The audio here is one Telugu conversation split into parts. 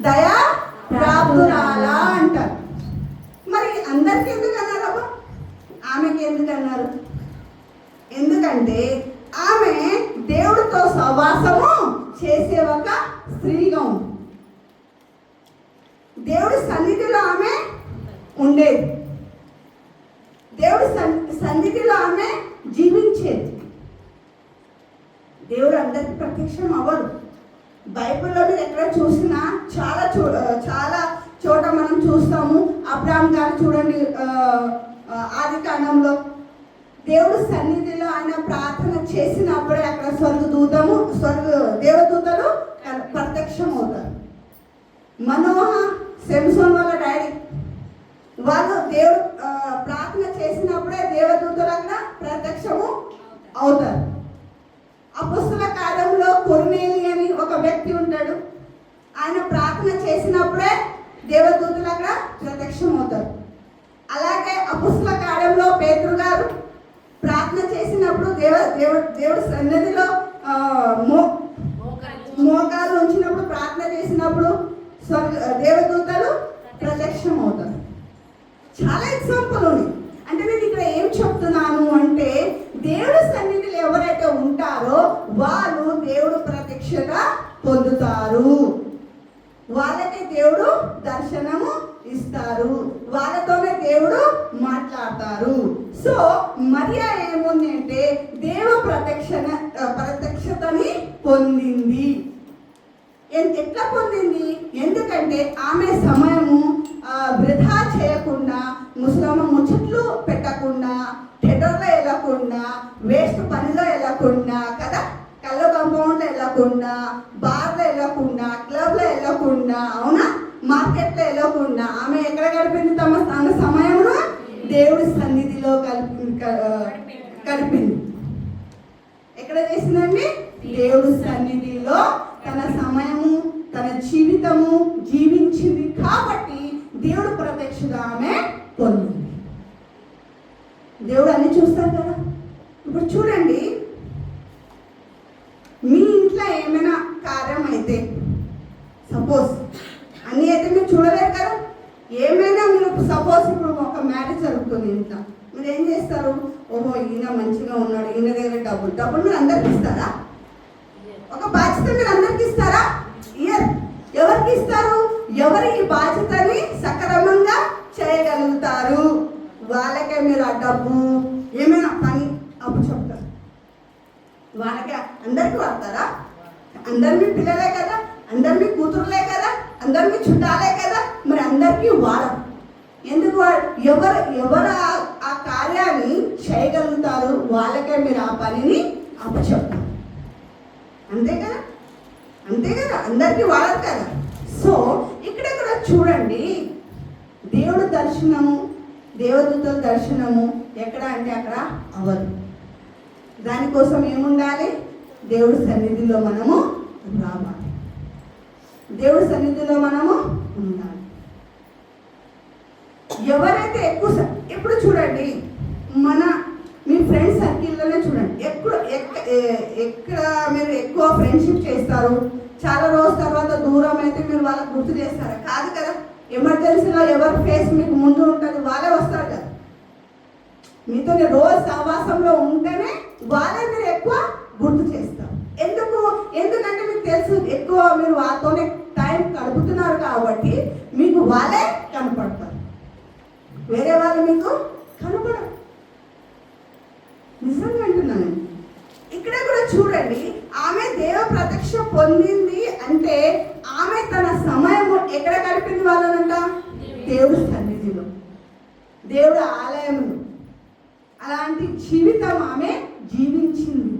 దయా ప్రాప్తురాలా అంటారు. మరి అందరికి ఎందుకు అన్నారు అబ్బా? ఆమెకి ఎందుకు అన్నారు? ఎందుకంటే ఆమె దేవుడితో సహవాసము చేసే ఒక స్త్రీగా ఉంది. దేవుడి సన్నిధిలో ఆమె ఉండేది, దేవుడి సన్నిధిలో ఆమె జీవించేది. దేవుడు అందరికి ప్రత్యక్షం అవ్వడు. బైబిల్లో మీరు ఎక్కడ చూసినా చాలా చోట మనం చూస్తాము. అబ్రాహాం గారు చూడండి, ఆది కాండంలో దేవుడు సన్నిధిలో ఆయన ప్రార్థన చేసినప్పుడే అక్కడ దేవదూతలు ప్రత్యక్షం అవుతారు. మనోహ, శంసోన్ వాళ్ళ డాడీ వాళ్ళు దేవుడు ప్రార్థన చేసినప్పుడే దేవదూతలు అక్కడ ప్రత్యక్షము అవుతారు. అపొస్తలుల కార్యంలో కొర్నేలి అని ఒక వ్యక్తి ఉంటాడు. ఆయన ప్రార్థన చేసినప్పుడే దేవదూతలు అక్కడ ప్రత్యక్షం అవుతారు. అలాగే అపొస్తలుల కార్యంలో పేతురు గారు ప్రార్థన చేసినప్పుడు దేవుడి సన్నిధిలో మోకాలు ఉంచినప్పుడు ప్రార్థన చేసినప్పుడు దేవదూతలు ప్రత్యక్షం అవుతారు. చాలా ఎగ్జాంపుల్ ఉన్నాయి. అంటే నేను ఇక్కడ ఏం చెప్తున్నాను అంటే, దేవుడి సన్నిధిలో ఎవరైతే ఉంటారో వాళ్ళు దేవుడు ప్రత్యక్షత పొందుతారు. వాళ్ళకి దేవుడు దర్శనము ఇస్తారు, వాళ్ళతోనే దేవుడు మాట్లాడతారు. సో మరియా ఏముంది అంటే దేవ ప్రత్యక్షతని పొందింది. ఎట్లా పొందింది? ఎందుకంటే ఆమె సమయము వృధా చేయకుండా, ముచ్చట్లు పెట్టకుండా, టెటర్లో వెళ్ళకుండా, వేస్ట్ పనిలో వెళ్ళకుండా కదా, కళ్ళ కాంపౌండ్లో వెళ్ళకుండా, బార్లో వెళ్ళకుండా, క్లబ్లో వెళ్ళకుండా, అవునా, మార్కెట్లో వెళ్ళకుండా ఆమె ఎక్కడ గడిపింది? తన సమయమును దేవుడి సన్నిధిలో గడిపింది. ఎక్కడ చేసిందండి? దేవుడి సన్నిధిలో తన సమయము, తన జీవితము జీవించింది. కాబట్టి దేవుడు ప్రత్యక్షత ఆమె పొందింది. దేవుడు అన్ని చూస్తారు కదా. ఇప్పుడు చూడండి, మీ ఇంట్లో ఏమైనా కార్యం అయితే, సపోజ్ అన్నీ అయితే మీరు చూడలేరు కదా. ఏమైనా మీరు సపోజ్ ఇప్పుడు ఒక మ్యారేజ్ జరుగుతుంది ఇంట్లో, మీరు ఏం చేస్తారు? ఓహో ఈయన మంచిగా ఉన్నాడు, ఈయన దగ్గర డబ్బులు మీరు అందరికి ఇస్తారా? ఒక బాధ్యత మీరు అందరికి ఇస్తారా? ఎవరికి ఇస్తారు? ఎవరు ఈ బాధ్యతని సక్రమంగా చేయగలుగుతారు వాళ్ళకే మీరు ఆ డబ్బు ఏమైనా పని అప్పు చెప్తారు. వాళ్ళకి అందరికీ వాడతారా? అందరు మీ పిల్లలే కదా, అందరు మీ కూతురులే కదా, అందరు మీ చుట్టాలే కదా, మరి అందరికీ వాడరు. ఎందుకు? ఎవరు ఆ కార్యాన్ని చేయగలుగుతారు వాళ్ళకే మీరు ఆ పనిని అప్పు చెప్తారు. అంతే కదా, అందరికీ వాడరు కదా. సో ఇక్కడ కూడా చూడండి, దేవుడు దర్శనము, దేవదూతల దర్శనము ఎక్కడ అంటే అక్కడ అవ్వదు. దానికోసం ఏముండాలి? దేవుడి సన్నిధిలో మనము రావాలి, దేవుడి సన్నిధిలో మనము ఉండాలి. ఎవరైతే ఇప్పుడు చూడండి, మీ ఫ్రెండ్ సర్కిల్లోనే చూడండి, ఎక్కడ మీరు ఎక్కువ ఫ్రెండ్షిప్ చేస్తారు, చాలా రోజుల తర్వాత దూరం అయితే మీరు వాళ్ళకి గుర్తు చేస్తారా? కాదు కదా. ఎమర్జెన్సీలో ఎవరి ఫేస్ మీకు ముందు ఉంటుంది వాళ్ళే వస్తారు కదా. మీతో రోజు సహవాసంలో ఉంటేనే వాళ్ళే మీరు ఎక్కువ గుర్తు చేస్తారు. ఎందుకంటే మీకు తెలుసు ఎక్కువ మీరు వాళ్ళతోనే టైం గడుపుతున్నారు కాబట్టి మీకు వాళ్ళే కనపడతారు, వేరే వాళ్ళు మీకు కనపడరు. నిజంగా అంటున్నాను. ఇక్కడ కూడా చూడండి, ఆమె దేవ ప్రత్యక్ష పొందింది అంటే ఆమె తన సమయం ఎక్కడ గడిపింది వాళ్ళనంట? దేవుడి సన్నిధిలో, దేవుడి ఆలయంలో. అలాంటి జీవితం ఆమె జీవించింది.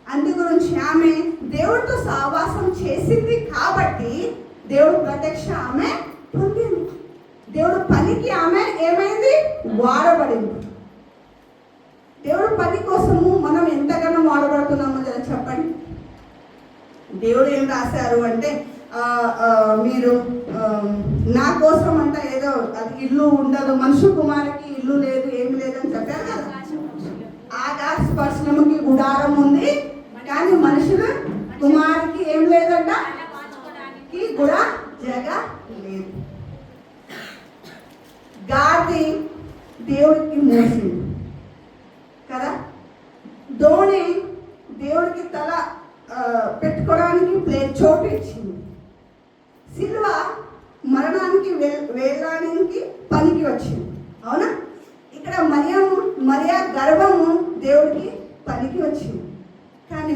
అందు గురించి ఆమె దేవుడితో సహవాసం చేసింది కాబట్టి దేవుడు ప్రత్యక్ష ఆమె పొందింది. దేవుడు పనికి ఆమె ఏమైంది? వాడబడింది. దేవుడు పని కోసము మనం ఎంతగానో వాడబడుతున్నామో జర చెప్పండి. దేవుడు ఏం రాశారు అంటే, మీరు నా కోసం అంట ఏదో అది ఇల్లు ఉండదు, మనుషు కుమారికి ఇల్లు లేదు, ఏమి లేదని చెప్పారు కదా. ఆకాశ స్పర్శనముకి గుడారం ఉంది, కానీ మనుషుల కుమారికి ఏం లేదంట, కూడా జగ లేదు. గాడిది దేవుడికి మోసింది కదా, దోణి దేవుడికి తల పెట్టుకోవడానికి చోటు ఇచ్చింది, సిలువ మరణానికి వేయడానికి పనికి వచ్చింది. అవునా? ఇక్కడ మరియా గర్భము దేవుడికి పనికి వచ్చింది. కానీ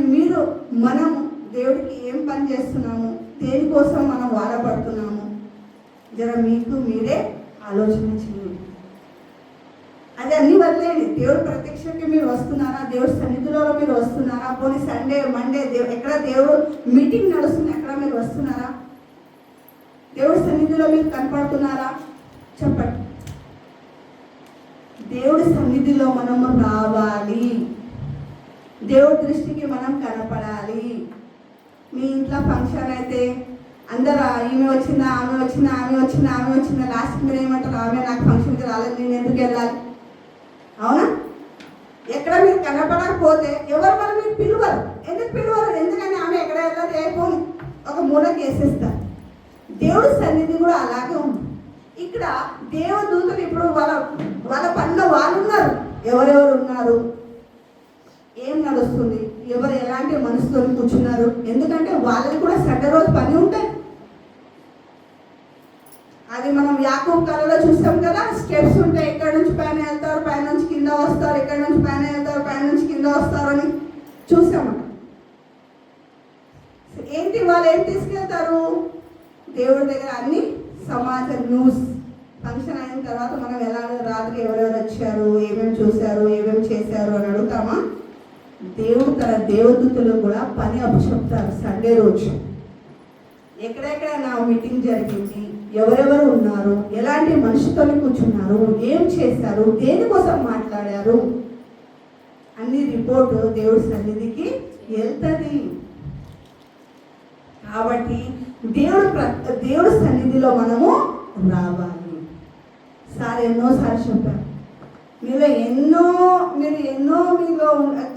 మనం దేవుడికి ఏం పని చేస్తున్నాము, దేనికోసం మనం వాడబడుతున్నాము, జర మీకు మీరే ఆలోచన చేయండి. అది అన్ని వదిలేయండి. దేవుడు ప్రత్యక్షకి మీరు వస్తున్నారా, దేవుడి సన్నిధిలో మీరు వస్తున్నారా, పోనీ సండే మండే ఎక్కడ దేవుడు మీటింగ్ నడుస్తుంది ఎక్కడ మీరు వస్తున్నారా, దేవుడి సన్నిధిలో మీరు కనపడుతున్నారా చెప్పండి. దేవుడి సన్నిధిలో మనము రావాలి, దేవుడి దృష్టికి మనం కనపడాలి. మీ ఇంట్లో ఫంక్షన్ అయితే అందరూ ఈమె వచ్చిందా, ఆమె వచ్చిందా, లాస్ట్కి మీరు ఏమంటారు, ఆమె నాకు ఫంక్షన్కి రాలేదు, నేను ఎందుకు వెళ్ళాలి? అవునా? ఎక్కడ మీరు కనపడకపోతే ఎవరు మనం మీరు పిలువరు. ఎందుకు పిలువరు? ఎందుకని ఆమె ఎక్కడ వెళ్ళాలి, అయిపోయి ఒక మూలకి వేసేస్తారు. దేవుడి సన్నిధి కూడా అలాగే ఉంది. ఇక్కడ దేవదూతలు ఇప్పుడు వాళ్ళ పనిలో వాళ్ళు ఉన్నారు. ఎవరెవరు ఉన్నారు, ఏం నడుస్తుంది, ఎవరు ఎలాంటి మనసుతో కూర్చున్నారు, ఎందుకంటే వాళ్ళకి కూడా సండే రోజు పని ఉంటుంది. అది మనం యాకోబు కళలో చూస్తాం కదా, స్టెప్స్ ఉంటాయి, ఇక్కడ నుంచి పైన వెళ్తారు, పైన నుంచి కింద వస్తారు, ఇక్కడ నుంచి పైన వెళ్తారు, పైన నుంచి కింద వస్తారు అని చూసామట. ఏంటి వాళ్ళు ఏం తీసుకెళ్తారు, దేవుడి దగ్గర అన్ని సమాజ న్యూస్. ఫంక్షన్ అయిన తర్వాత మనం ఎలా రాత్రి ఎవరెవరు వచ్చారు, ఏమేమి చూశారు, ఏమేమి చేశారు అని అడుగుతామా? దేవుడు తన దేవదూతలు కూడా పని అప్పచెప్తారు. సండే రోజు ఎక్కడెక్కడ నా మీటింగ్ జరిగింది, ఎవరెవరు ఉన్నారు, ఎలాంటి మనిషితో కూర్చున్నారు, ఏం చేశారు, దేనికోసం మాట్లాడారు, అన్ని రిపోర్టు దేవుడి సన్నిధికి వెళ్తుంది. కాబట్టి దేవుడి సన్నిధిలో మనము రావాలి. సార్ ఎన్నోసార్లు చెప్పారు, మీలో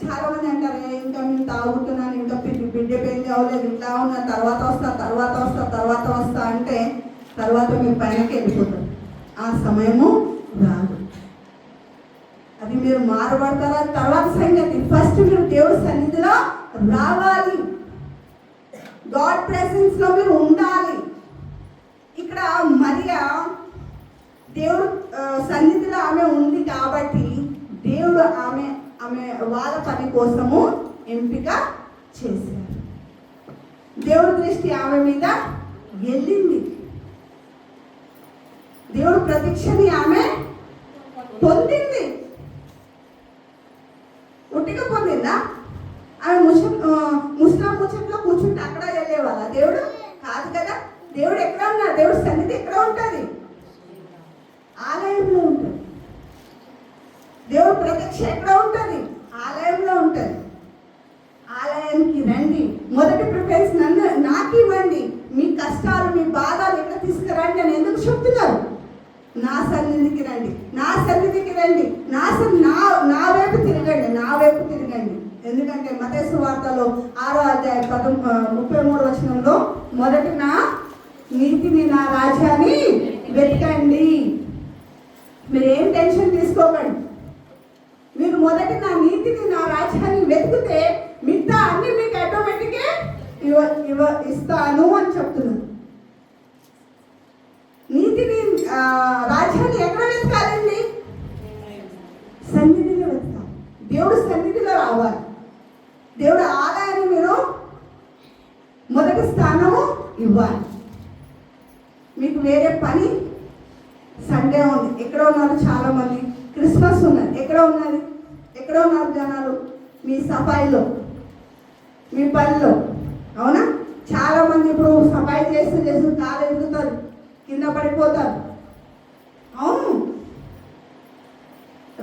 చాలా మంది అంటారు, ఇంకా మేము తాగుతున్నాను, ఇంకా బిడ్డ పెళ్లి అవ్వలేదు, ఇట్లా ఉన్నా, తర్వాత వస్తా అంటే తర్వాత మీరు పైనకి వెళ్ళిపోతారు. ఆ సమయము రాదు. అది మీరు మారబడతారా తర్వాత సంగతి. ఫస్ట్ మీరు దేవుడి సన్నిధిలో రావాలి, గాడ్ ప్రెసెన్స్ లో మీరు ఉండాలి. ఇక్కడ మరియా దేవుడు సన్నిధిలో ఆమె ఉంది కాబట్టి దేవుడు ఆమె వాళ్ళ పని కోసము ఎంపిక చేశారు. దేవుడి దృష్టి ఆమె మీద వెళ్ళింది. దేవుడు ప్రత్యక్షని ఆమె పొందింది. ఉట్టిగా పొందిందా? ఆమె ముస్లిం ముచ్చట్లో కూర్చుంటే అక్కడ వెళ్ళేవాళ్ళ దేవుడు కాదు కదా. దేవుడు ఎక్కడ ఉన్నారు? దేవుడి సన్నిధి ఎక్కడ ఉంటుంది? ఆలయంలో ఉంటుంది. దేవుడు ప్రత్యక్ష ఎక్కడ ఉంటుంది? ఆలయంలో ఉంటుంది. ఆలయానికి రండి. మొదటి ప్రిఫరెన్స్ నాకు ఇవ్వండి. మీ కష్టాలు, మీ బాధలు ఎక్కడ తీసుకురండి అని ఎందుకు చెప్తున్నారు? నా సన్నిధికి రండి, నా వైపు తిరగండి. ఎందుకంటే మత్తయి సువార్తలో 6వ అధ్యాయం 33వ వచనంలో మొదటి నా నీతిని, నా రాజ్యాన్ని వెతకండి. మీరు ఏం టెన్షన్ తీసుకోకండి. మీరు మొదటి నా నీతిని, నా రాజ్యాన్ని వెతికితే మిగతా అన్ని మీకు ఆటోమేటిక్గా ఇస్తాను అని చెప్తున్నాను. నీతిని, రాజ్యాన్ని ఎక్కడ వెతకాలండి? సన్నిధిలో వెతకాలి. దేవుడు సన్నిధిలో రావాలి. దేవుడు ఆలయాన్ని మీరు మొదటి స్థానము ఇవ్వాలి. మీకు వేరే పని సండే ఉంది. ఎక్కడ ఉన్నారు చాలా మంది? క్రిస్మస్ ఉన్నది. ఎక్కడ ఉన్నారు జనాలు? మీ సఫాయిలో, మీ పనిలో. అవునా? చాలా మంది ఇప్పుడు సఫాయి చేస్తూ కాలు ఎదుగుతారు, కింద పడిపోతారు. అవును,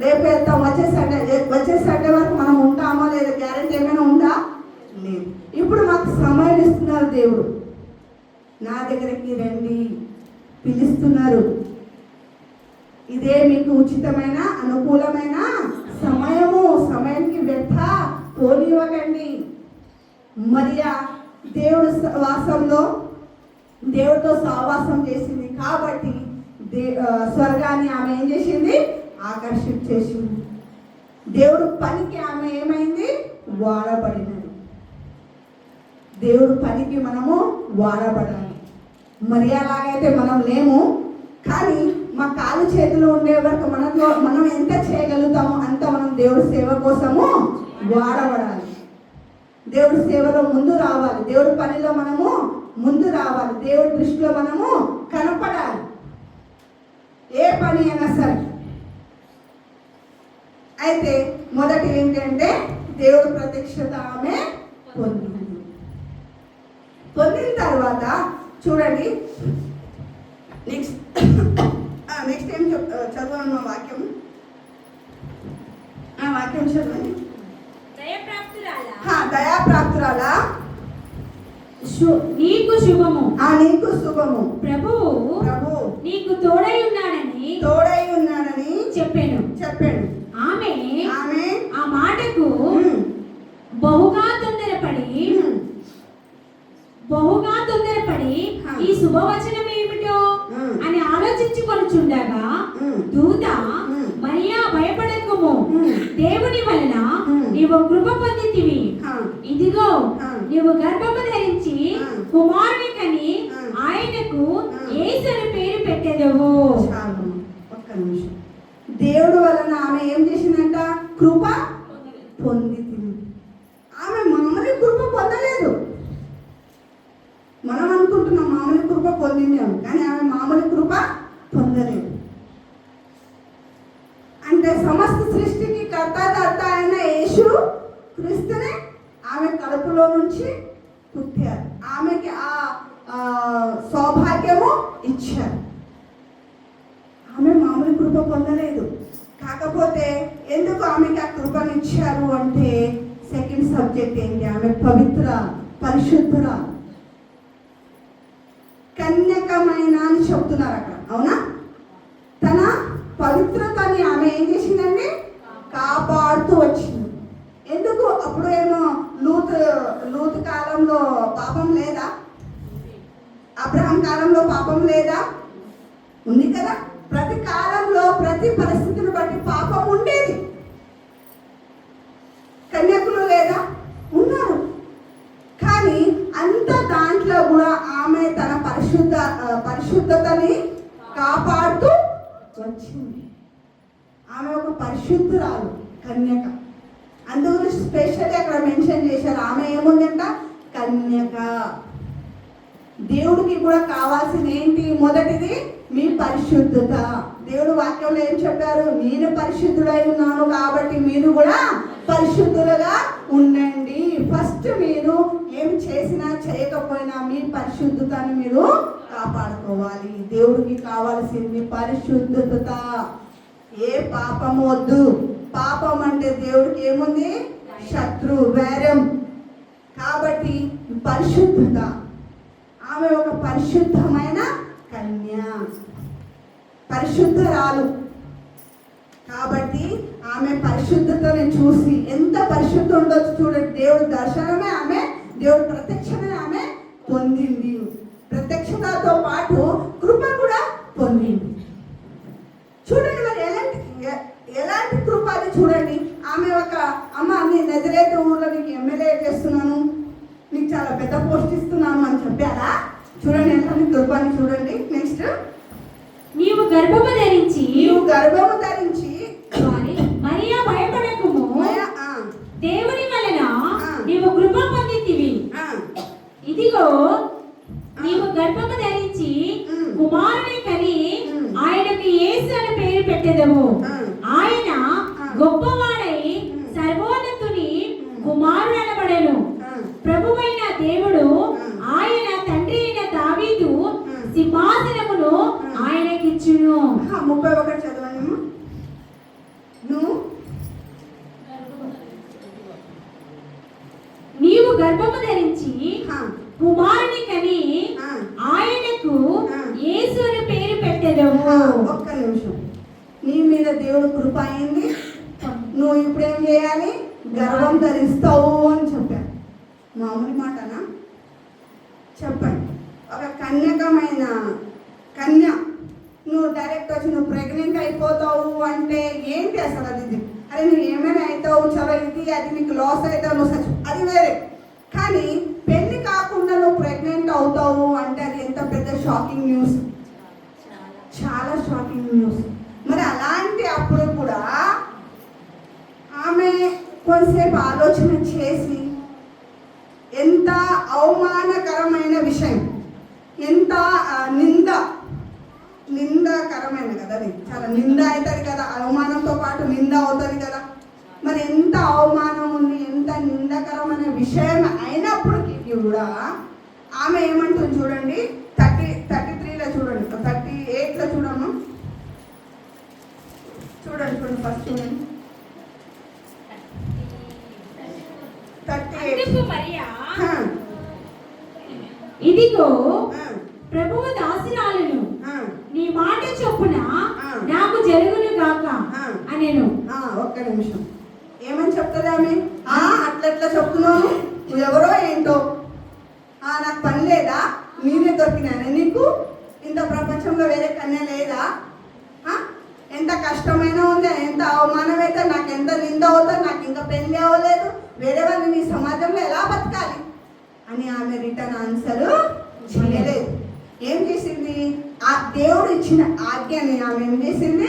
రేపు వెళ్తాం, వచ్చే సండే వరకు మనం ఉంటామో లేదా గ్యారెంటీ ఏమైనా ఉందా? లేదు. ఇప్పుడు మాకు సమయం ఇస్తున్నారు దేవుడు. నా దగ్గరికి రండి పిలుస్తున్నారు. ఇదే మీకు ఉచితమైన అనుకూలమైన సమయానికి వ్యర్థ పోనివ్వకండి. మరియా దేవుడు వాసంలో దేవుడితో సహవాసం చేసింది కాబట్టి స్వర్గాన్ని ఆమె ఏం చేసింది? ఆకర్షించేసింది. దేవుడు పనికి ఆమె ఏమైంది? వాడబడినది. దేవుడు పనికి మనము వాడబడాలి. మరి అలాగైతే మనం లేము. కానీ మా కాలు చేతులు ఉండే వరకు మనం ఎంత చేయగలుగుతామో అంత మనం దేవుడి సేవ కోసము వాడబడాలి. దేవుడి సేవలో ముందు రావాలి. దేవుడి పనిలో మనము ముందు రావాలి. దేవుడి దృష్టిలో మనము కనపడాలి. ఏ పని అయినా సరే. అయితే మొదటి ఏంటంటే దేవుడి ప్రత్యక్షత ఆమె పొందిన తర్వాత చూడండి, నెక్స్ట్ ఏం చదవను వాక్యం చదవండి. దయాప్రాప్తురాలా నీకు శుభము. నీకు శుభము. ప్రభువు నీకు తోడై ఉన్నాడని చెప్పాను. ఆమె ఆ మాటకు బహుగా తొందరపడి ఈ శుభవచనం ఏమిటో అని ఆలోచించుకొనుచుండగా దూత, మరియా భయపడకుము, దేవుని వలన నీవు కృప పొందితివి. ఇదిగో నీవు గర్భము ధరించి కుమారుని కని ఆయనకు యేసు అని పేరు పెట్టెదవు. ఒక్క నిమిషం. దేవుడు వలన ఆమె ఏం చేసిందంట? కృప పొందింది. ఆమె మామూలు కృప పొందలేదు. మనం అనుకుంటున్నాం మామూలు కృప పొందిందాము, కానీ ఆమె మామూలు కృప పొందలేదు. అంటే సమస్త సృష్టికి కర్త అయిన యేసు క్రీస్తునే ఆమె కడుపులో నుంచి పుట్టారు. ఆమెకి ఆ సౌభాగ్యము ఇచ్చారు. ఆమె మామూలు కృప పొందలేదు. కాకపోతే ఎందుకు ఆమెకి ఆ కృపను ఇచ్చారు అంటే సెకండ్ సబ్జెక్ట్ ఏంటి? ఆమె పరిశుద్ధుర, కన్యకమైన అని చెప్తున్నారు అక్కడ. అవునా? తన పవిత్రతని ఆమె ఏం చేసిందండి? కాపాడుతూ వచ్చింది. ఎందుకు? అప్పుడు ఏమో లూతు కాలంలో పాపం లేదా? అబ్రహాం కాలంలో పాపం లేదా? ఉంది కదా. ప్రతి కాలంలో ప్రతి పరిస్థితిని బట్టి పాపం ఉండేది. కన్యకులు లేదా? ఉన్నారు. కానీ అంత దాంట్లో కూడా ఆమె తన పరిశుద్ధతని కాపాడుతూ వచ్చింది. ఆమె ఒక పరిశుద్ధురాలు, కన్యక. అందుకని స్పెషల్లీ అక్కడ మెన్షన్ చేశారు. ఆమె ఏముందంట? కన్యక. దేవుడికి కూడా కావాల్సిన ఏంటి? మొదటిది మీ పరిశుద్ధత. దేవుడు వాక్యంలో ఏం చెప్పారు? నేను పరిశుద్ధుడై ఉన్నాను కాబట్టి మీరు కూడా పరిశుద్ధులుగా ఉండండి. ఫస్ట్ మీరు ఏం చేసినా చేయకపోయినా మీ పరిశుద్ధతని మీరు కాపాడుకోవాలి. దేవుడికి కావాల్సింది పరిశుద్ధత. ఏ పాపం వద్దు. పాపం అంటే దేవుడికి ఏముంది? శత్రు, వైరం. కాబట్టి పరిశుద్ధత. ఆమె ఒక పరిశుద్ధమైన కన్య, పరిశుద్ధరాలు. కాబట్టి ఆమె పరిశుద్ధతని చూసి ఎంత పరిశుద్ధ ఉండొచ్చు చూడండి. దేవుడి దర్శనమే ఆమె, దేవుడి ప్రత్యక్షమే ఆమె పొందింది. ప్రత్యక్షతతో పాటు కృప కూడా పొందింది. చూడండి మరి ఎలాంటి కృప అది చూడండి. ఆమె ఒక అమ్మ, నీ నజరేతు ఊళ్ళో నీకు ఎమ్మెల్యే చేస్తున్నాను, నీకు చాలా పెద్ద పోస్ట్ ఇస్తున్నాను అని చెప్పారా? చూడండి ఎంత కృపని చూడండి. నెక్స్ట్, నీవు గర్భము ధరించి మరియా భయపడకుము, దేవుని వలన నీవు కృప పొందితివి. ఇదిగో నీవు గర్భము ధరించి కుమారుని కని ఆయనకు యేసు అని పేరు పెట్టెదవు. ఆయన గొప్పవాడై సర్వోన్నతుని కుమారుడు అనబడెను. ప్రభువైన దేవుడు ఆయన తండ్రి అయిన దావీదు సింహాసనమును ఆయనకిచ్చును. 31 చదవండి. నీవు గర్భము ధరించి కుమారుని కని ఆయనకు యేసు అని పేరు పెట్టెదవు. ఒక్క నిమిషం. నీ మీద దేవుడు కృప అయింది. నువ్వు ఇప్పుడేం చేయాలి? గర్భం ధరిస్తావు అని చెప్పాను. మామూలు మాటనా? చెప్పండి. ఒక కన్యకమైన కన్య, నువ్వు డైరెక్ట్ వచ్చి నువ్వు ప్రెగ్నెంట్ అయిపోతావు అంటే ఏంటి అసలు అది? అరే నువ్వు ఏమైనా అవుతావు, చలో ఇది అది నీకు లాస్ అవుతావు, నువ్వు అది వేరే. కానీ పెళ్లి కాకుండా నువ్వు ప్రెగ్నెంట్ అవుతావు అంటే అది ఎంత పెద్ద షాకింగ్ న్యూస్, చాలా షాకింగ్ న్యూస్. మరి అలాంటి అప్పుడు కూడా ఆమె కొంతసేపు ఆలోచన చేసి, ఎంత అవమానకరమైన విషయం, ఎంత నిందకరమైన కదా, అది చాలా నింద అవుతుంది కదా, అవమానంతో పాటు నింద అవుతుంది కదా. మరి ఎంత అవమానం ఉంది, ఎంత నిందకరమైన విషయం అయినప్పటికీ కూడా ఆమె ఏమంటుంది చూడండి, 33లో చూడండి, 38లో చూడమ్మా, చూడండి ఫస్ట్ చూడండి. 38 మరియా, ఇదిగో ప్రభువు దాసిరాలను, నీ మాట చొప్పున నాకు జరుగును గాక అనేను. ఒక్క నిమిషం, ఏమని చెప్తుంది ఆమె? అట్లా చెప్తున్నాను, నువ్వెవరో ఏంటో, నాకు పని లేదా, నేనే దొరికినానే నీకు, ఇంత ప్రపంచంలో వేరే కన్య లేదా, ఎంత కష్టమైన ఉంది, ఎంత అవమానమైతే, నాకు ఎంత నింద అవుతుంది, నాకు ఇంకా పెళ్లి అవ్వలేదు, వేరే వాళ్ళు నీ సమాజంలో ఎలా బతకాలి అని ఆమె రిటర్న్ ఆన్సర్ చేయలేదు. ఏం చేసింది? ఆ దేవుడు ఇచ్చిన ఆజ్ఞని ఆమె ఏం చేసింది?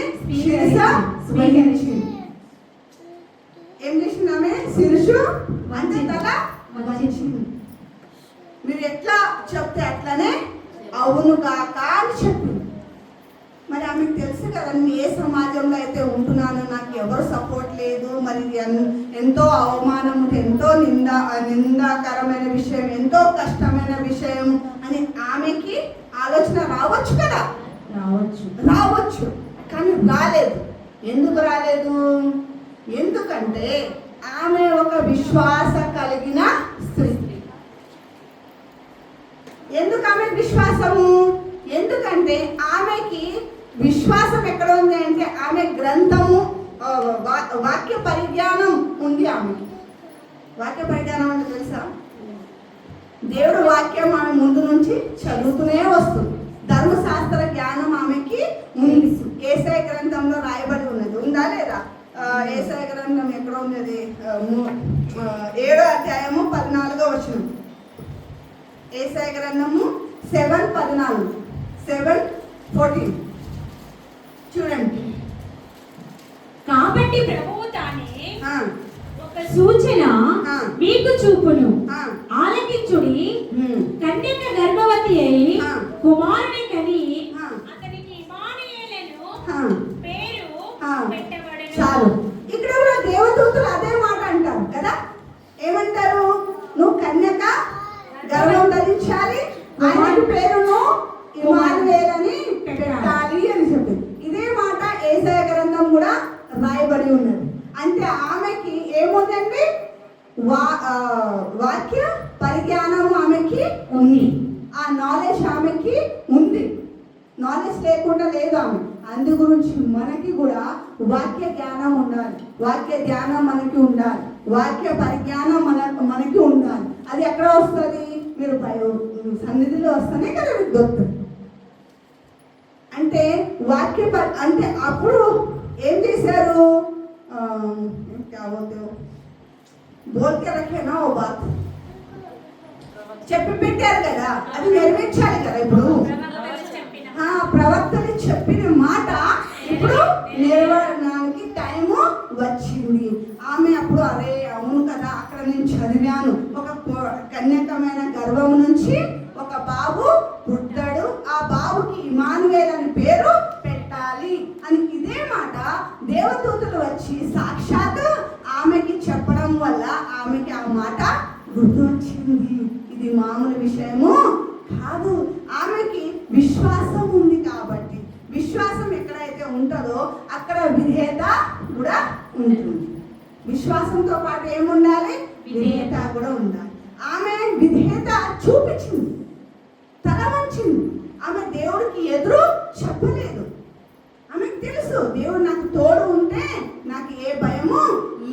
స్వీకరించింది. ఏం చేసింది ఆమె? శిరసు వంచి తల వంచింది. మీరు ఎట్లా చెప్తే అట్లనే అవును కాక అని చెప్పింది. మరి ఆమెకు తెలుసు కదా, నేను ఏ సమాజంలో అయితే ఉంటున్నానో నాకు ఎవరు సపోర్ట్ లేదు, మరి ఎంతో అవమానం, ఎంతో నిందాకరమైన విషయం, ఎంతో కష్టమైన విషయం అని ఆమెకి ఆలోచన రావచ్చు కదా, రావచ్చు. కానీ రాలేదు. ఎందుకు రాలేదు? ఎందుకంటే ఆమె ఒక విశ్వాస కలిగిన స్త్రీ. ఎందుకు ఆమె విశ్వాసము? ఎందుకంటే ఆమెకి విశ్వాసం ఎక్కడ ఉంది అంటే ఆమె గ్రంథము, వాక్య పరిజ్ఞానం ఉంది. ఆమెకి వాక్య పరిజ్ఞానం అంటే తెలుసా? దేవుడు వాక్యం ఆమె ముందు నుంచి చదువుతూనే వస్తుంది. ధర్మశాస్త్ర జ్ఞానం ఆమెకి ఉంది. యేసయ్య గ్రంథంలో రాయబడి ఉన్నది, ఉందా లేదా? యేసయ్య గ్రంథం ఎక్కడ ఉన్నది? 7వ అధ్యాయము 14వ వచనం. యేసయ్య గ్రంథము 7:14, 7:14 చూడండి. కాబట్టి ప్రభువు తానే ఒక సూచన మీకు చూపును, ఆలకించుడి. కన్యక గర్భవతి అయి కుమారుని కని అతనికి ఇమ్మానుయేలు పేరు పెట్టబడెను. చాలు. ఇక్కడ కూడా దేవదూతలు అదే మాట అంటారు కదా. ఏమంటారు? నువ్వు కన్యక గర్భం ధరించాలి, ఆయన పేరును ఇమ్మానుయేలు అని పెట్టాలి అని చెప్పింది. ఇదే మాట యేసయ్య గ్రంథం కూడా రాయబడి ఉన్నది. అంటే ఆమెకి ఏముందండి? వాక్య పరిజ్ఞానం ఆమెకి ఉంది, ఆ నాలెడ్జ్ ఆమెకి ఉంది. నాలెడ్జ్ లేకుండా లేదు ఆమె. అందు గురించి మనకి కూడా వాక్య జ్ఞానం ఉండాలి, వాక్య ధ్యానం మనకి ఉండాలి, వాక్య పరిజ్ఞానం మనకి ఉండాలి. అది ఎక్కడ వస్తుంది? మీరు సన్నిధిలో వస్తేనే కదా మీకు దొరుకుతుంది. అంటే అంటే అప్పుడు ఏం చేశారు? బోల్కే రఖేనా ఓ బాత్ చెప్పి పెట్టారు కదా, అది నెరవేర్చాలి కదా. ఇప్పుడు ప్రవక్తలు చెప్పిన మాట ఇప్పుడు నెరవేరడానికి టైము వచ్చింది. ఆమె అప్పుడు అరే అవును కదా, అక్కడ నేను చదివాను, ఒక కన్యకమైన గర్భం నుంచి ఒక బాబు పుట్టాడు, ఆ బాబుకి ఇమ్మానుయేలు అని పేరు పెట్టాలి అని ఇదే మాట దేవదూతలు వచ్చి సాక్షాత్ ఆమెకి చెప్పడం వల్ల ఆమెకి ఆ మాట గుర్తు వచ్చింది. ఇది మామూలు విషయము కాదు. ఆమెకి విశ్వాసం ఉంది కాబట్టి, విశ్వాసం ఎక్కడైతే ఉంటుందో అక్కడ విధేయత కూడా ఉంటుంది. విశ్వాసంతో పాటు ఏముండాలి? విధేయత కూడా ఉండాలి. ఆమె విధేయత చూపించింది, తల వంచింది. ఆమె దేవుడికి ఎదురు చెప్పలేదు. ఆమెకు తెలుసు దేవుడు నాకు తోడు ఉంటే నాకు ఏ భయము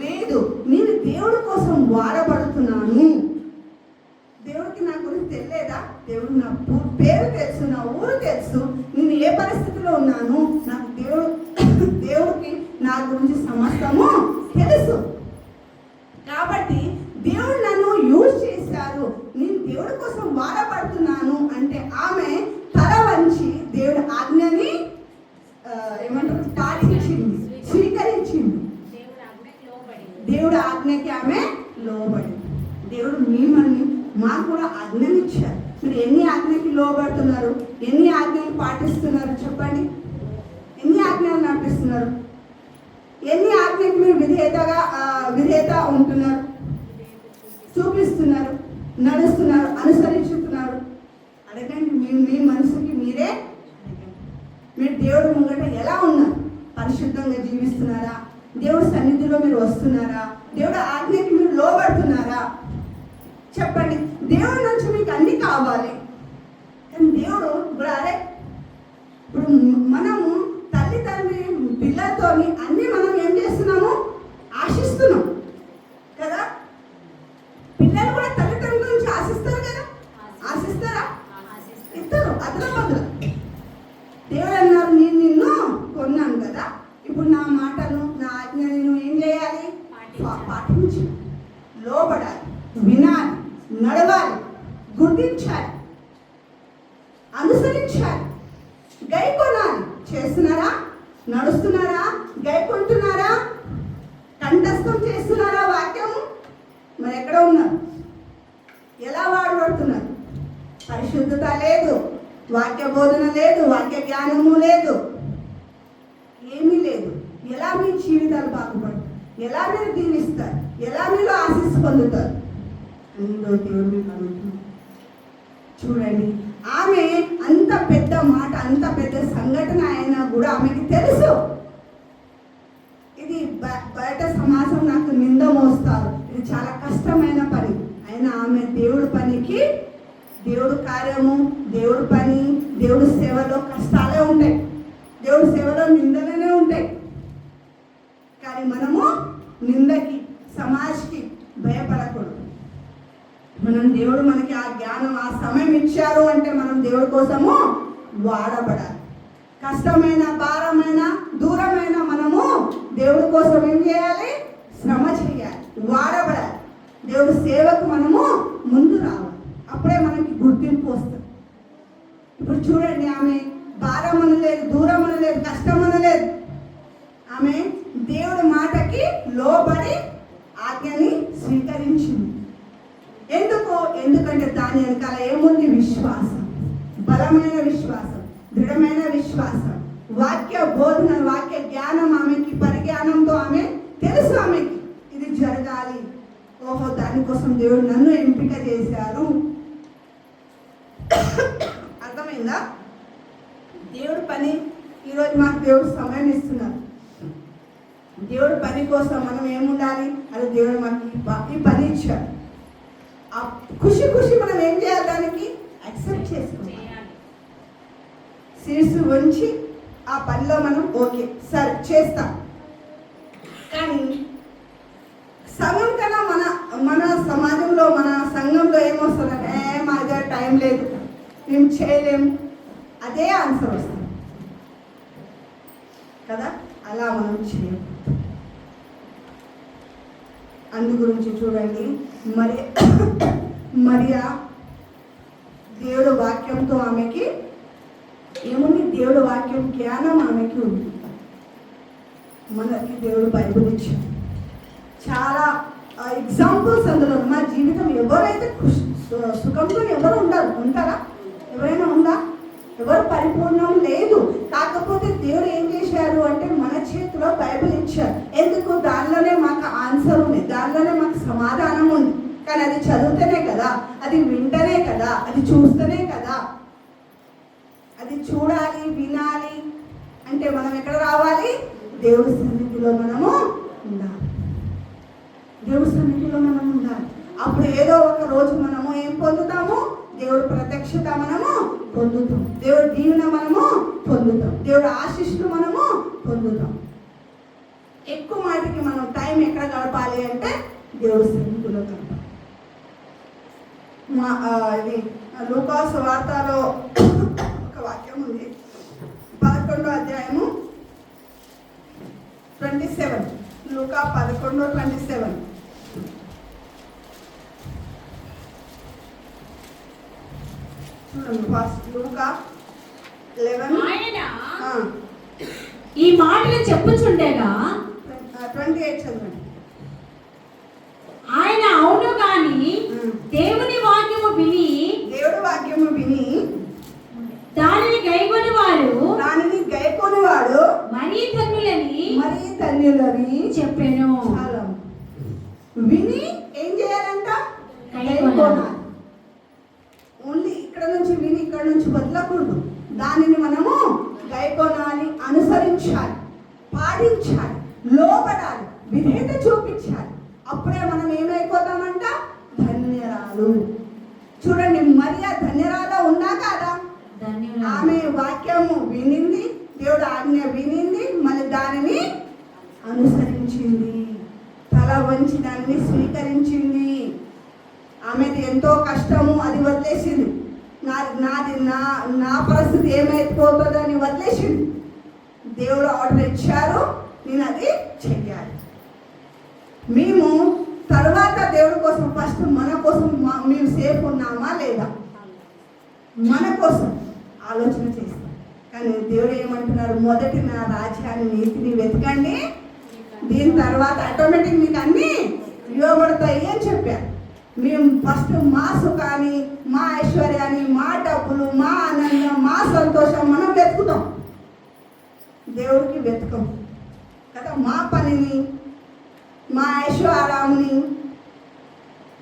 లేదు, నేను దేవుడి కోసం వాడబడుతున్నాను. దేవుడికి నా గురించి తెలియదా? దేవుడు నా పేరు తెలుసు, నా ఊరు తెలుసు, నేను ఏ పరిస్థితిలో ఉన్నాను, నాకు దేవుడికి నా గురించి సమస్తము తెలుసు. కాబట్టి దేవుడు నన్ను యూజ్ చేశారు, నేను దేవుడి కోసం వాడబడుతున్నాను అంటే ఆమె తల వంచి దేవుడి ఆజ్ఞని ఏమంటారు పాటించింది, స్వీకరించింది. దేవుడి ఆజ్ఞకి ఆమె లోబడి. దేవుడు మిమ్మల్ని మాకు కూడా ఆజ్ఞలు ఇచ్చారు. మీరు ఎన్ని ఆజ్ఞకి లోబడుతున్నారు, ఎన్ని ఆజ్ఞలు పాటిస్తున్నారు చెప్పండి? ఎన్ని ఆజ్ఞలు నడిపిస్తున్నారు? ఎన్ని ఆజ్ఞకి మీరు విధేయత ఉంటున్నారు, చూపిస్తున్నారు, నడుస్తున్నారు, అనుసరించుతున్నారు? అడగండి. మీ మనసుకి మీరే మీరు దేవుడు ముంగట ఎలా ఉన్నారు? పరిశుద్ధంగా జీవిస్తున్నారా? దేవుడి సన్నిధిలో మీరు వస్తున్నారా? దేవుడి ఆజ్ఞకి మీరు లోబడుతున్నారా? చెప్పండి. దేవుడి నుంచి మీకు అన్ని కావాలి, కానీ దేవుడు ఇప్పుడు ఇప్పుడు మనము తల్లి పిల్లలతోని అన్ని మనం ఏం చేస్తున్నాము? ఆశిస్తున్నాం కదా. పిల్లలు కూడా తల్లిదండ్రుల నుంచి ఆశిస్తారు కదా. ఆశిస్తారా? ఇస్తారు అదనబదులు. దేవుడు అన్నారు, నేను నిన్ను కొన్నాను కదా, ఇప్పుడు నా మాటను, నా ఆజ్ఞని నువ్వు ఏం చేయాలి? పాటించి లోబడాలి, వినాలి, నడవాలి, గుర్తించాలి, అనుసరించాలి, గై కొనాలి. చేస్తున్నారా? నడుస్తున్నారా? గై కొంటున్నారా? కంఠస్థం చేస్తున్నారా వాక్యము? మరి ఎక్కడ ఉన్నారు? ఎలా వాడబడుతున్నారు? పరిశుద్ధత లేదు, వాక్య బోధన లేదు, వాక్య జ్ఞానము లేదు, ఏమీ లేదు. ఎలా మీ జీవితాలు బాగుపడతారు? ఎలా మీరు దీవిస్తారు? ఎలా మీరు ఆశీస్సు పొందుతారు? అందులో దేవుడు మీకు అనుకుంటున్నాడు. చూడండి, ఆమె అంత పెద్ద మాట, అంత పెద్ద సంఘటన అయినా కూడా ఆమెకి తెలుసు, ఇది బయట సమాజం నాకు నింద మోస్తారు, ఇది చాలా కష్టమైన పని. అయినా ఆమె దేవుడి పనికి, దేవుడు కార్యము, దేవుడి పని, దేవుడి సేవలో కష్టాలే ఉంటాయి, దేవుడి సేవలో నిందలనే ఉంటాయి. కానీ మనము నిందకి, సమాజ్కి భయపడకూడదు. మనం దేవుడు మనకి ఆ జ్ఞానం, ఆ సమయం ఇచ్చారు అంటే మనం దేవుడి కోసము వాడబడాలి. కష్టమైన, భారమైన, దూరమైన మనము దేవుడి కోసం ఏం చేయాలి? శ్రమ చేయాలి, వాడబడాలి. దేవుడి సేవకు మనము ముందు రావాలి. అప్పుడే మనకి గుర్తింపు వస్తుంది. ఇప్పుడు చూడండి, ఆమె భారం అనలేదు, దూరం అనలేదు, కష్టం అనలేదు. ఆమె దేవుడి మాటకి లోబడి ఆజ్ఞని స్వీకరించింది. ఎందుకంటే దాని వెనకాల ఏముంది? విశ్వాసం, బలమైన విశ్వాసం, దృఢమైన విశ్వాసం, వాక్య బోధన, వాక్య జ్ఞానం. ఆమెకి పరిజ్ఞానంతో ఆమె తెలుసు, ఆమెకి ఇది జరగాలి. ఓహో, దానికోసం దేవుడు నన్ను ఎంపిక చేశారు. అర్థమైందా? దేవుడి పని ఈరోజు మాకు దేవుడు సమయం ఇస్తున్నారు. దేవుడి పని కోసం మనం ఏముండాలి? అది దేవుడు మాకు ఈ పని ఇచ్చాడు. ఆ ఖుషి మనం ఏం చేయాలి? దానికి యాక్సెప్ట్ చేసుకోవాలి. శిరస్సు వంచి ఆ పనిలో మనం ఓకే సరే చేస్తాం. కానీ సంఘం కన్నా మన సమాజంలో, మన సంఘంలో ఏమొస్తుందంటే, మా దగ్గర టైం లేదు, మేము చేయలేము, అదే ఆన్సర్ వస్తుంది కదా. అలా మనం చేయము. అందు గురించి చూడండి, మరియా దేవుడు వాక్యంతో ఆమెకి ఏముంది? దేవుడు వాక్యం జ్ఞానం ఆమెకి ఉంది. మనకి దేవుడు బైబిల్ ఇచ్చాడు. చాలా ఎగ్జాంపుల్స్ అందులో. మా జీవితం ఎవరైతే సుఖంతో ఎవరు ఉంటారా? ఎవరైనా ఉందా? ఎవరు పరిపూర్ణం లేదు. కాకపోతే దేవుడు ఏం చేశారు అంటే మన చేతిలో బైబిల్ ఇచ్చారు. ఎందుకు? దానిలోనే మాకు ఆన్సర్ ఉంది, దానిలోనే మాకు సమాధానం ఉంది. కానీ అది చదివితేనే కదా, అది వింటనే కదా, అది చూస్తేనే కదా. అది చూడాలి, వినాలి అంటే మనం ఎక్కడ రావాలి? దేవుడి సన్నిధిలో మనము ఉండాలి. దేవుడి సన్నిధిలో మనం ఉండాలి. అప్పుడు ఏదో ఒక రోజు మనము ఏం పొందుతాము? దేవుడి ప్రత్యక్షత మనము పొందుతాం, దేవుడి దీవెన మనము పొందుతాం, దేవుడి ఆశీస్సులు మనము పొందుతాం. ఎక్కువ మాటికి మనం టైం ఎక్కడ గడపాలి అంటే దేవుడి సన్నిధిలో గడపాలి. ఇది లూకాసు వార్తలో ఒక వాక్యం ఉంది, 11వ అధ్యాయము 27. లూకా 11:27. చూడండి, ఫస్ట్ లూకా 11. ఆయన ఈ మాటలు చెప్పుచుండగా 28 చదవండి. ఆయన అవును గాని దేవుని వాక్యము విని దేవుడి వాక్యము విని దానిని గైకొని వారు మరీ ధన్యులని చెప్పాను. చాలా విని ఏం చేయాలంట? గైకొనాలి. ఓన్లీ ఇక్కడ నుంచి విని ఇక్కడ నుంచి వదలకూడదు. దానిని మనము గైకొనాలి, అనుసరించాలి, పాటించాలి, లోబడాలి, విధేయత చూపించాలి. అప్పుడే మనం ఏమైపోతామంట? ధన్యరాలు. చూడండి, మరియా ధన్యరాలు ఉన్నా కాదా? ఆమె వాక్యము వినింది, దేవుడు ఆజ్ఞ వినింది, మళ్ళీ దానిని అనుసరించింది, తల వంచి దానిని స్వీకరించింది. ఆమెది ఎంతో కష్టము, అది వదిలేసింది. నాది నా పరిస్థితి ఏమైపోతుందని వదిలేసింది. దేవుడు ఆర్డర్ ఇచ్చారు, నేను అది చెయ్యాలి. మేము తర్వాత దేవుడి కోసం, ఫస్ట్ మన కోసం మేము సేఫ్ ఉన్నామా లేదా, మన కోసం ఆలోచన చేస్తాం. కానీ దేవుడు ఏమంటున్నారు? మొదటి నా రాజ్యాన్ని, నీతిని వెతకండి, దీని తర్వాత ఆటోమేటిక్ మీకు అన్నీ ఇవ్వబడతాయి అని చెప్పారు. మేము ఫస్ట్ మా సుఖాన్ని, మా ఐశ్వర్యాన్ని, మా డబ్బులు, మా ఆనందం, మా సంతోషం మనం వెతుకుతాం, దేవుడికి వెతుకం కదా. మా పనిని, మా ఐశ్వర్యాన్ని,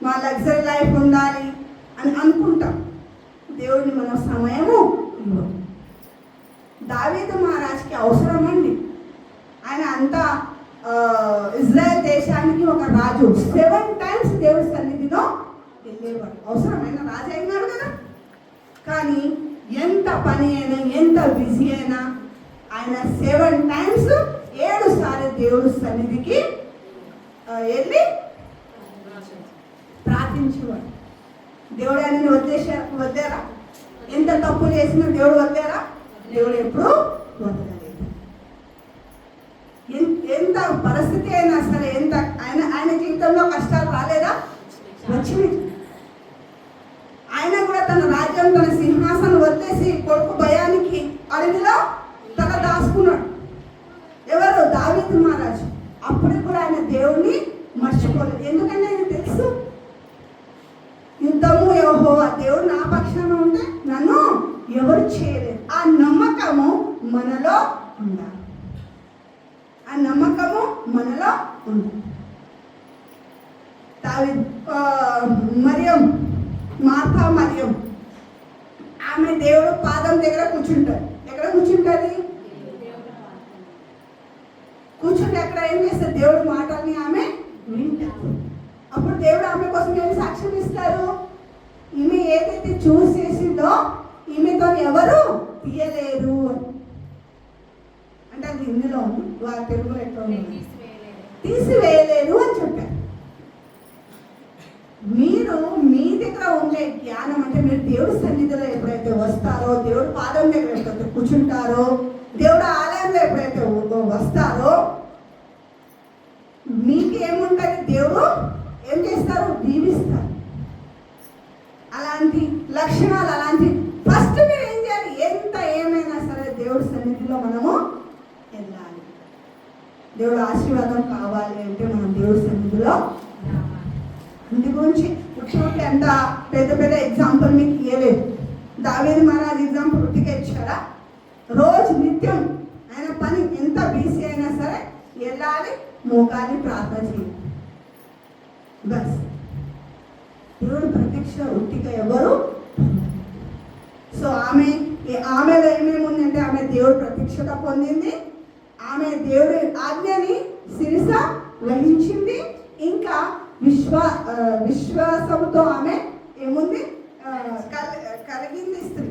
మా లగ్జరీ లైఫ్ ఉండాలి అని అనుకుంటాం. దేవుడిని మనం సమయము ఇవ్వం. దావీదు మహారాజుకి అవసరం అండి. ఆయన అంతా ఇజ్రాయెల్ దేశానికి ఒక రాజు. 7 times దేవుడి సన్నిధిలో వెళ్ళేవాడు. అవసరమైన రాజు అయినాడు కదా. కానీ ఎంత పని అయినా, ఎంత బిజీ అయినా, ఆయన 7 times 7 సార్లు దేవుడి సన్నిధికి వెళ్ళి ప్రార్థించేవాడు. దేవుడు ఆయనని వదిలేరా? ఎంత తప్పు చేసినా దేవుడు వదిలేరా? దేవుడు ఎప్పుడు వదలలేదు. ఎంత పరిస్థితి అయినా సరే, ఎంత ఆయన జీవితంలో కష్టాలు రాలేదా? వచ్చినాయి. ఆయన కూడా తన రాజ్యం, తన సింహాసనం వదిలేసి కొడుకు భయానికి అడవిలో తన దాచుకున్నాడు. ఎవరు? దావీదు మహారాజు. అప్పుడు కూడా ఆయన దేవుణ్ణి మర్చిపోలేదు. ఎందుకంటే ఆయన తెలుసు, యుద్ధము యెహోవా, దేవుడు నా పక్షాన ఉంటే నన్ను ఎవరు చేయలేదు. ఆ నమ్మకము మనలో ఉండాలి. ఆ నమ్మకము మనలో ఉంది. మరియం, మార్తా మరియం, ఆమె దేవుడు పాదం దగ్గర కూర్చుంటారు. ఎక్కడ కూర్చుంటుంది? కూర్చుంటే అక్కడ ఏం చేస్తారు? దేవుడి మాటల్ని ఆమె వింటారు. అప్పుడు దేవుడు ఆమె కోసం ఏమి సాక్ష్యం ఇస్తారు? ఈమె ఏదైతే చూస్ చేసిందో ఈమెతో ఎవరు తీయలేరు అంటే అది హిందీలో ఉంది, వాళ్ళ తెలుగులో ఎట్లా ఉంది? తీసివేయలేరు అని చెప్పారు. మీరు మీ దగ్గర ఉండే జ్ఞానం అంటే, మీరు దేవుడి సన్నిధిలో ఎప్పుడైతే వస్తారో, దేవుడి పాదం దగ్గర ఎప్పుడైతే కూర్చుంటారో, దేవుడు ఆలయంలో ఎప్పుడైతే వస్తారో, మీకు ఏముంటుంది? దేవుడు ఏం చేస్తారు? దీవిస్తారు. అలాంటి లక్షణాలు, అలాంటి ఫస్ట్ మీరు ఏం చేయాలి? ఎంత ఏమైనా సరే దేవుడి సన్నిధిలో మనము వెళ్ళాలి. దేవుడు ఆశీర్వాదం కావాలి అంటే మనం దేవుడి సన్నిధిలో అందు గురించి ఉట్టి అంత పెద్ద పెద్ద ఎగ్జాంపుల్ మీకు ఇవ్వలేదు. దావీదు మహారాజు ఎగ్జాంపుల్ ఉట్టిగా ఇచ్చారా? రోజు నిత్యం ఆయన పని ఎంత బిజీ అయినా సరే వెళ్ళాలి, మోకాలి, ప్రార్థన చేయాలి. బస్ దేవుడు ప్రత్యక్ష ఉట్టిగా ఎవరు. సో ఆమెలో ఏమేమి ఉందంటే, ఆమె దేవుడు ప్రత్యక్షత పొందింది, ఆమె దేవుడి ఆజ్ఞని శిరస వహించింది, ఇంకా విశ్వాసంతో ఆమె ఏముంది? కలిగింది స్త్రీ.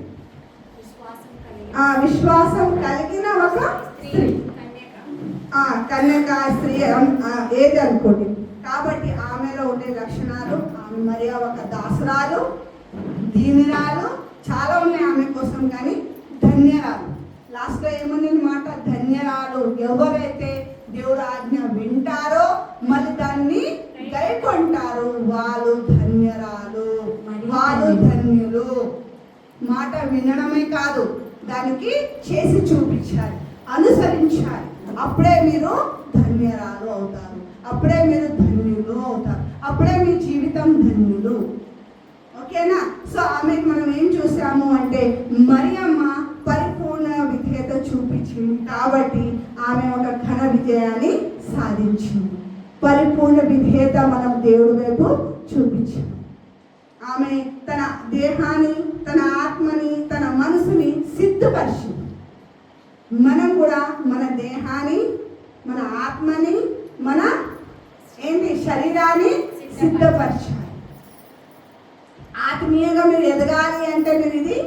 విశ్వాసం కలిగిన ఒక స్త్రీ, కన్యక స్త్రీ ఏది అనుకోండి. కాబట్టి ఆమెలో ఉండే లక్షణాలు, ఆమె మరి ఒక దాసురాలు, దీనురాలు చాలా ఉన్నాయి ఆమె కోసం, కానీ ధన్యరాలు. లాస్ట్లో ఏముంది మాట? ధన్యరాలు. ఎవరైతే దేవుడు ఆజ్ఞ వింటారో మళ్ళీ దాన్ని గైకొంటారు వాళ్ళు ధన్యరాలు, వాళ్ళు ధన్యులు. మాట వినడమే కాదు, దానికి చేసి చూపించాలి, అనుసరించాలి. అప్పుడే మీరు ధన్యరాలు అవుతారు, అప్పుడే మీరు ధన్యులు అవుతారు, అప్పుడే మీ జీవితం ధన్యులు. ఓకేనా? సో ఆమెకు మనం ఏం చూసాము అంటే మరియమ్మ పరిపూర్ణ విధేయత చూపించింది కాబట్టి ఆమె ఒక ఘన విజయాన్ని సాధించింది. పరిపూర్ణ విధేయత మనం దేవుడి వైపు చూపించాము. ఆమె తన దేహాన్ని, తన ఆత్మని, తన మనసుని సిద్ధపరిచింది. మనం కూడా మన దేహాన్ని, మన ఆత్మని, మన శరీరాన్ని సిద్ధపరచాలి. ఆత్మీయంగా మీరు ఎదగాలి అంటే మీరు ఇది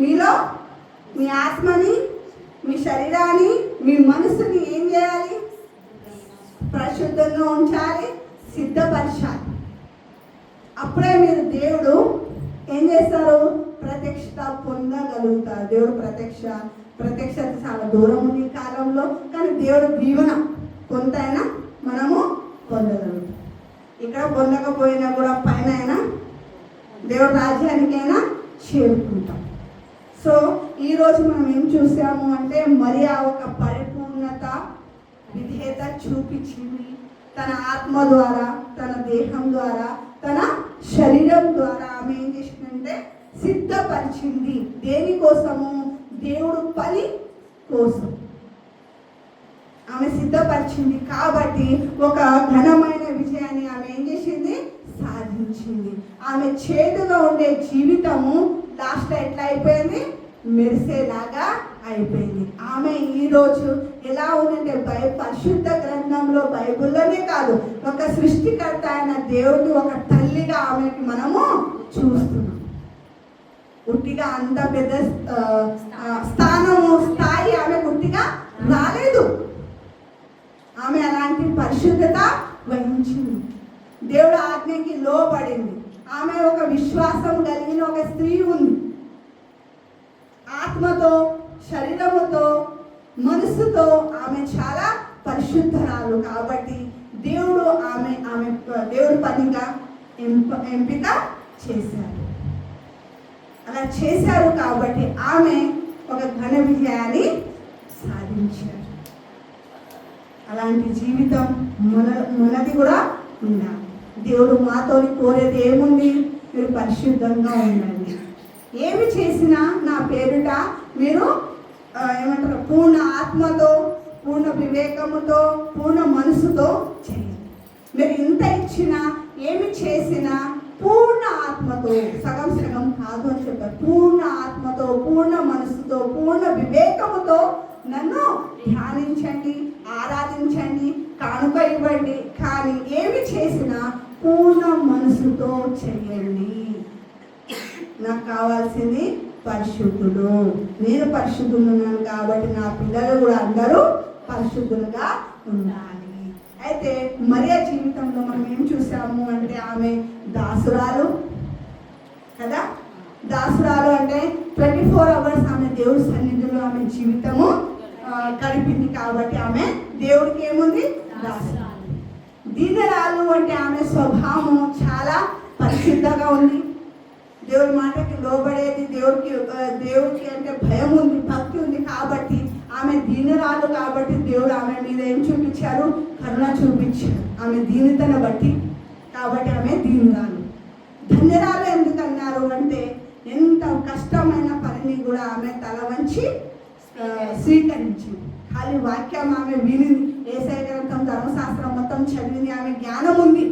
మీలో మీ ఆత్మని, మీ శరీరాన్ని, మీ మనసుని ఏం చేయాలి? పరిశుద్ధంగా ఉంచాలి, సిద్ధపరచాలి. అప్పుడే మీరు దేవుడు ఏం చేస్తారు? ప్రత్యక్షత పొందగలుగుతారు. దేవుడు ప్రత్యక్షత చాలా దూరం ఉంది ఈ కాలంలో, కానీ దేవుడు దీవెన కొంతైనా మనము పొందగలుగుతాం. ఇక్కడ పొందకపోయినా కూడా పైన అయినా దేవుడి రాజ్యానికైనా చేరుకుంటాం. సో ఈరోజు మనం ఏం చూసాము అంటే మరియా ఒక పరిపూర్ణత విధేయత చూపించింది. తన ఆత్మ ద్వారా, తన దేహం ద్వారా, తన శరీరం ద్వారా ఆమె ఏం చేసిందంటే సిద్ధపరిచింది. దేనికోసము? దేవుడు పని కోసం ఆమె సిద్ధపరిచింది. కాబట్టి ఒక ఘనమైన విజయాన్ని ఆమె ఏం చేసింది? సాధించింది. ఆమె చేతిలో ఉండే జీవితము లాస్ట్ ఎట్లా అయిపోయింది? మెరిసేలాగా అయిపోయింది. ఆమె ఈరోజు ఎలా ఉందంటే పరిశుద్ధ గ్రంథంలో, బైబిల్లోనే కాదు, ఒక సృష్టికర్త అయిన దేవుడు ఒక తల్లిగా ఆమెకి మనము చూస్తున్నాం. ఉట్టిగా అంత పెద్ద స్థాయి ఆమె ఉట్టిగా రాలేదు. ఆమె అలాంటి పరిశుద్ధత వహించింది. దేవుడు ఆజ్ఞకి లోబడింది. ఆమె ఒక విశ్వాసం కలిగిన ఒక స్త్రీ ఉంది. ఆత్మతో, శరీరముతో, మనసుతో ఆమె చాలా పరిశుద్ధరాలు. కాబట్టి దేవుడు దేవుడు పనిగా ఎంపిక చేశారు. అలా చేశారు కాబట్టి ఆమె ఒక ఘన విజయాన్ని సాధించారు. అలాంటి జీవితం మనది కూడా ఉండాలి. దేవుడు మాతో కోరేది ఏముంది? మీరు పరిశుద్ధంగా ఉండండి. ఏమి చేసినా నా పేరుట మీరు పూర్ణ ఆత్మతో, పూర్ణ వివేకముతో, పూర్ణ మనసుతో చేయండి. మీరు ఇంత ఇచ్చినా, ఏమి చేసినా పూర్ణ ఆత్మతో, సగం సగం కాదు అని చెప్పారు. పూర్ణ ఆత్మతో, పూర్ణ మనసుతో, పూర్ణ వివేకముతో నన్ను ధ్యానించండి, ఆరాధించండి, కానుక ఇవ్వండి. కానీ ఏమి చేసినా పూర్ణ మనసుతో చేయండి. నాకు కావాల్సింది పరిశుద్ధుడు. నేను పరిశుద్ధున్నాను కాబట్టి నా పిల్లలు కూడా అందరూ పరిశుద్ధులుగా ఉండాలి. అయితే మరియా జీవితంలో మనం ఏం చూసాము అంటే ఆమె దాసురాలు కదా. దాసురాలు అంటే 24 hours ఆమె దేవుడి సన్నిధిలో ఆమె జీవితము గడిపింది. కాబట్టి ఆమె దేవుడికి ఏముంది? దాసురాలు. దీనరాలు అంటే ఆమె స్వభావం చాలా పరిశుద్ధంగా ఉంది. దేవుడి మాటకి లోబడేది, దేవుడికి అంటే భయం ఉంది, భక్తి ఉంది. కాబట్టి ఆమె దీనురాలు. కాబట్టి దేవుడు ఆమె మీద ఏం చూపించారు? కరుణ చూపించారు, ఆమె దీనితను బట్టి. కాబట్టి ఆమె దీనురాలు. ధన్యరాలు ఎందుకన్నారు అంటే ఎంత కష్టమైన పనిని కూడా ఆమె తల వంచి స్వీకరించింది. ఖాళీ వాక్యం ఆమె వినింది. యేసయ్య గ్రంథం, ధర్మశాస్త్రం మొత్తం చదివింది. ఆమె జ్ఞానం ఉంది.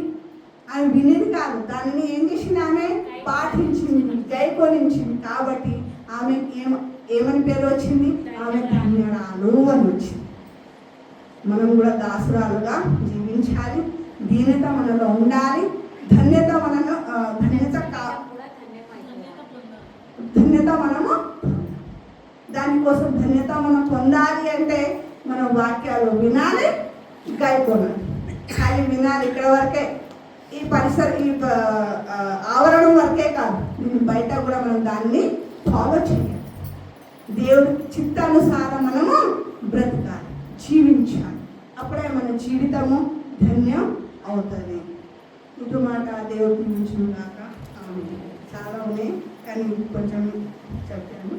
ఆమె వినింది కాదు, దానిని ఏం చేసింది? ఆమె పాటించింది, గైకొనించింది. కాబట్టి ఆమె ఏమని పేరు వచ్చింది? ఆమె ధన్యరాలు అని వచ్చింది. మనం కూడా దాసురాలుగా జీవించాలి. దీనత మనలో ఉండాలి. ధన్యత మనలో ధన్యత మనము దానికోసం ధన్యత మనం పొందాలి అంటే మన వాక్యాలు వినాలి, గైకొనాలి. ఖాళీ వినాలి ఇక్కడ వరకే, ఈ ఆవరణం వరకే కాదు. దీని బయట కూడా మనం దాన్ని ఫాలో చేయాలి. దేవుడి చిత్తానుసారం మనము బ్రతకాలి, జీవించాలి. అప్పుడే మన జీవితము ధన్యం అవుతుంది. ఇంటి మాట దేవుడికి మించిన దాకా చాలా ఉన్నాయి, కానీ కొంచెం చెప్పాను.